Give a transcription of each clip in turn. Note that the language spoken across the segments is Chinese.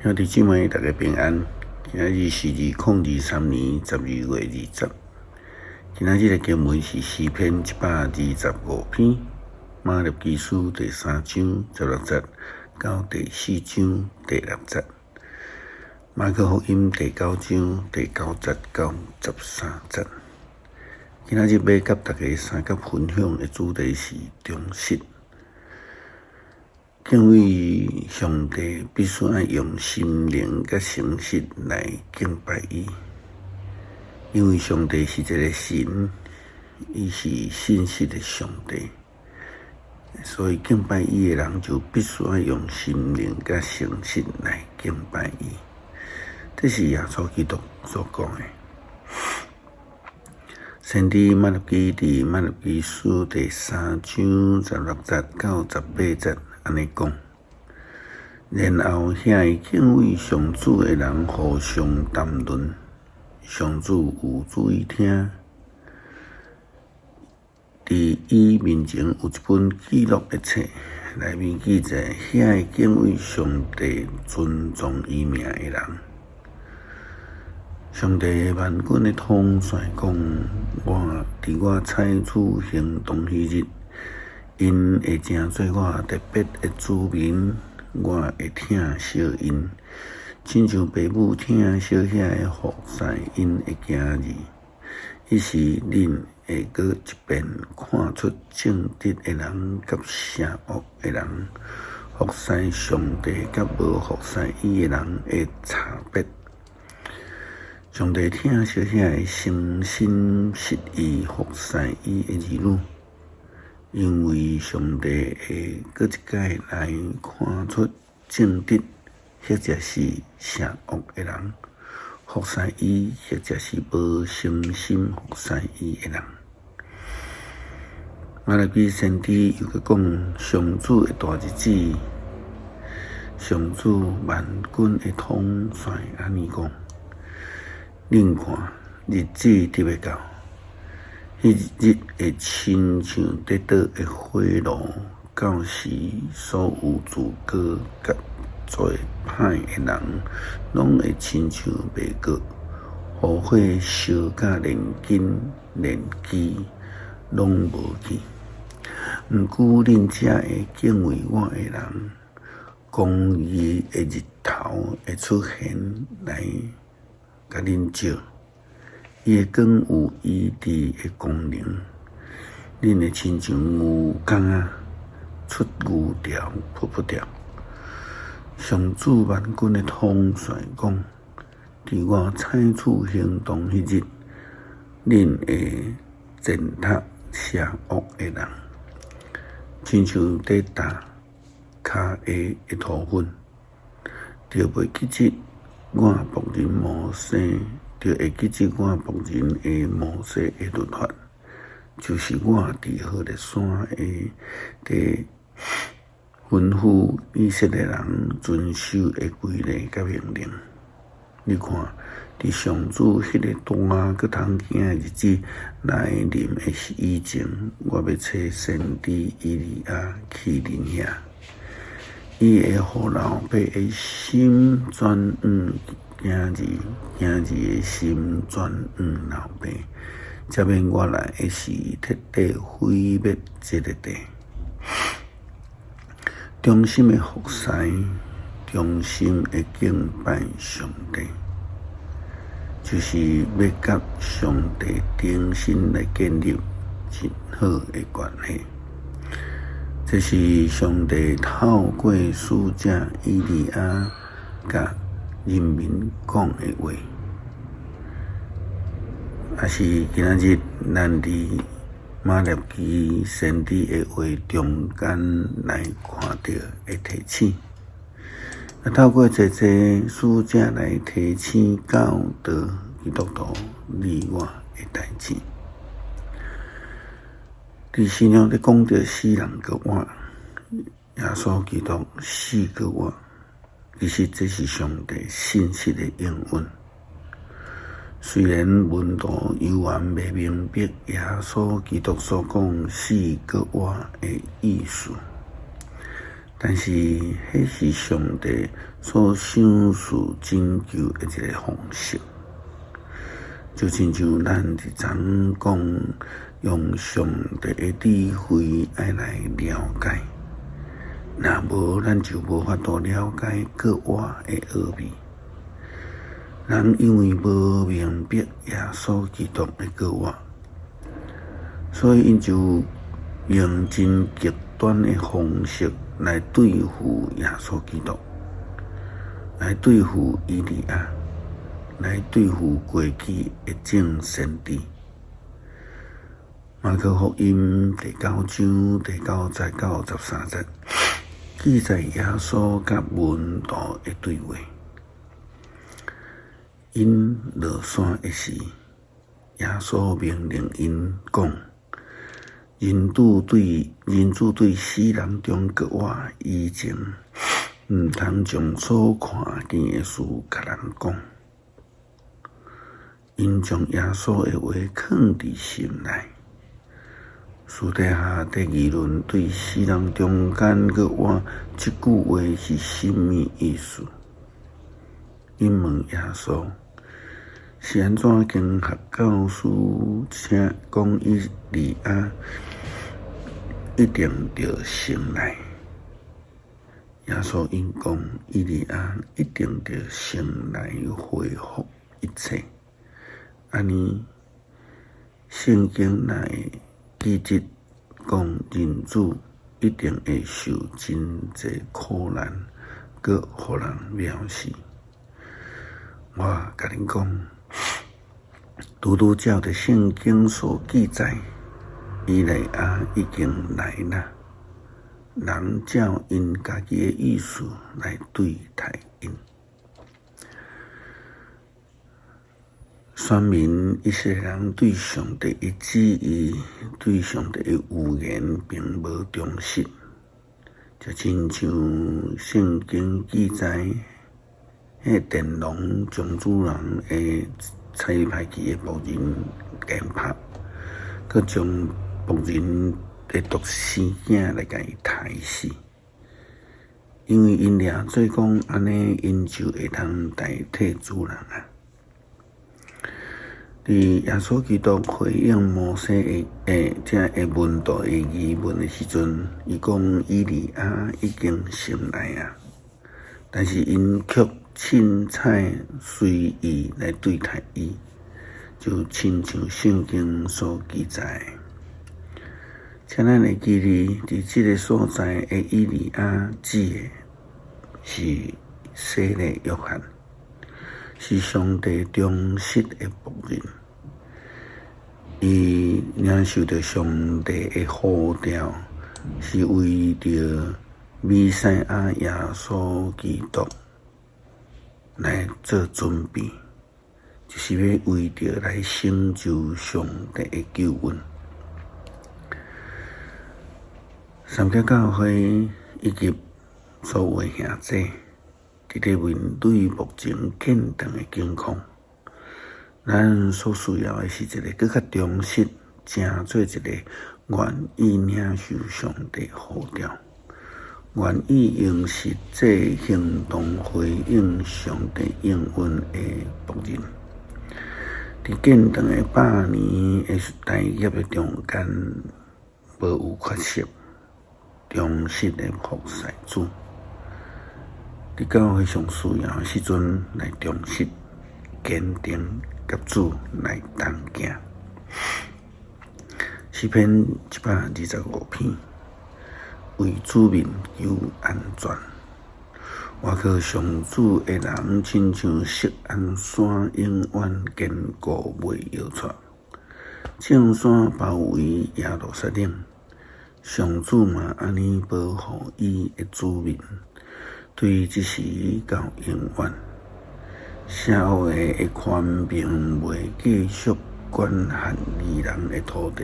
兄弟姊妹，大家平安。今日是2023年12月20。今日的经文是诗篇125篇，马勒基书第3章16节到第4章第6节，马可福音第9章第9节到13节。今日要甲大家三角分享的主题是忠实。敬畏上帝必须要用心灵甲诚实来敬拜伊，因为上帝是一个神，伊是信实的上帝，所以敬拜伊的人就必须要用心灵甲诚实来敬拜伊。这是耶稣基督所讲的。先知马勒基伫马勒基书第3章16节到18节。安尼讲，然后遐敬畏上主的人互相谈论，上主有注意听。伫伊面前有一本记录的册，内面记载遐敬畏上帝、尊重伊名的人。上帝万军的统帅讲：伫我采取行动迄日，因会成做我特别的子民，我会疼惜因，亲像爸母疼惜遐个后嗣因的囝儿。伊是恁会搁一遍看出正直的人甲邪恶的人，服侍上帝甲无服侍伊的人的差别。上帝疼惜遐个诚心实意服侍伊的儿女。因为上帝会搁一摆来看出正直，或者是邪恶的人，服侍伊，或者是无诚心服侍伊的人。马勒基先知又搁讲上主的大日子，上主万军的统帅安尼讲：恁看，日子伫要到。迄日会亲像跌倒的火炉，到时所有自高甲做歹的人，拢会亲像麦角，互火烧甲连根连枝，拢无去。毋过恁遮会敬畏我的人，公义的日头会出现来甲恁照。伊的光有医治的功能，恁会亲像牛犅仔出牛条扑不掉。上主万军的统帅讲：伫我采取行动迄日，恁会践踏邪恶的人，亲像在踏骹下的土粉，就袂记得我仆人摩西。就会记住我仆人的摩西的律法，就是我伫何烈山地吩咐以色列人遵守的规例甲命令。你看，伫上主迄个大搁通行的日子来临的以前，我要找先知以利亚去临遐，伊会互老百姓心转囝儿的心转老爸，才免我来的是彻底毁灭这个地。忠心的服侍，忠心的敬拜上帝，就是要甲上帝忠心来建立真好的关系。这是上帝透过使者以利亚甲人民讲的话，也是今仔日咱伫马勒基先知的话中间来看到的提醒。透过这使者来提醒教导基督徒例外的代志。伫新约咧讲到死人个活，耶稣基督死个活。其实这是上帝信实的应允。虽然文道犹原未明白耶稣基督所讲死搁活的意思，但是迄是上帝所想事拯救的一个方式，就亲像咱伫昨讲，用上帝的智慧爱来了解，若无咱就无法度了解国外的奥秘。人因为无明白耶稣基督的国外，所以因就用真极端的方式来对付耶稣基督，来对付以利亚，来对付过去的众先知。马可福音第9章第9节到13节，记载耶稣甲门徒的对话。因落山的时，耶稣命令因讲：人子对死人中国外以前，毋通将所看见的事甲人讲。因将耶稣的话藏伫心内。私底下第议论对死人中间国外这句话是甚么意思？因问耶稣。是安怎经学教师请讲以利亚一定着醒来？耶稣因讲以利亚一定着醒来恢复一切。安尼，圣经内记载讲人子一定会受真济苦难，佮互人藐视。我甲恁讲。拄照着圣经所记载，以利亚已经来了，人照因家己的意思来对待因。说明一些人对上帝的旨意、对上帝的预言并无重视，就亲像圣经记载，迄电龙将主人的差派去的仆人奸拍，佮将仆人的独生囝来甲伊杀死，因为因俩做讲安尼，因就会通代替主人啊。伫耶稣基督回应摩西的门徒的疑问的时阵，伊讲以利亚已经醒来啊，但是因却凊彩随意来对待伊，就亲像圣经所记载。请咱会记哩，伫这个所在的以利亚指的是洗礼约翰，是上帝忠实的仆人。伊领受着上帝的呼召，是为着弥赛亚耶稣基督来做准备，就是要为着来成就上帝的救恩。三界教会以及所有的兄弟，伫咧面对目前紧张的境况，咱所需要的是一个更较忠实，正做一个愿意领受上帝呼召。愿意用实际行动回应上帝应允的仆人，伫紧长的100年的大业的中间，无有缺席，忠实的服侍主。伫教会上需要的时阵，来忠实、坚定，甲主来同行。诗篇125篇。为主民求安全，外靠上主的人，亲像锡安山，永远坚固袂摇出。众山包围耶路撒冷，上主嘛安尼保护伊的子民，对即时到永远。社会的宽平袂继续管限义人的土地。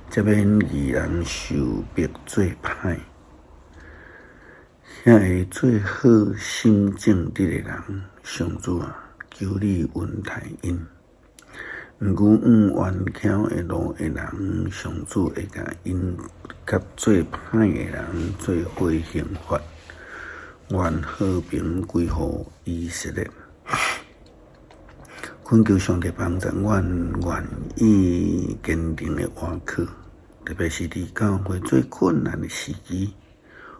才免义人受逼做歹，遐会做好心正直的人，上主啊，求你恩待因，毋过顽强的路的人，上主会甲因甲做歹的人做伙刑罚，愿和平归乎以色列。恳求上帝帮助阮，愿意坚定的活去，特别是伫教会最困难的时期，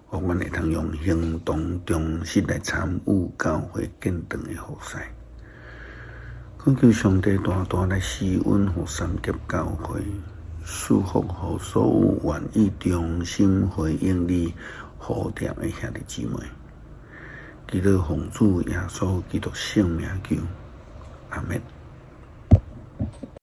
互阮会通用行动忠实来参与教会建堂的服侍。恳求上帝大大来施恩，互三级教会，祝福互所有愿意忠心回应你呼召的兄弟姊妹。祈祷奉主耶稣基督圣名求，阿们。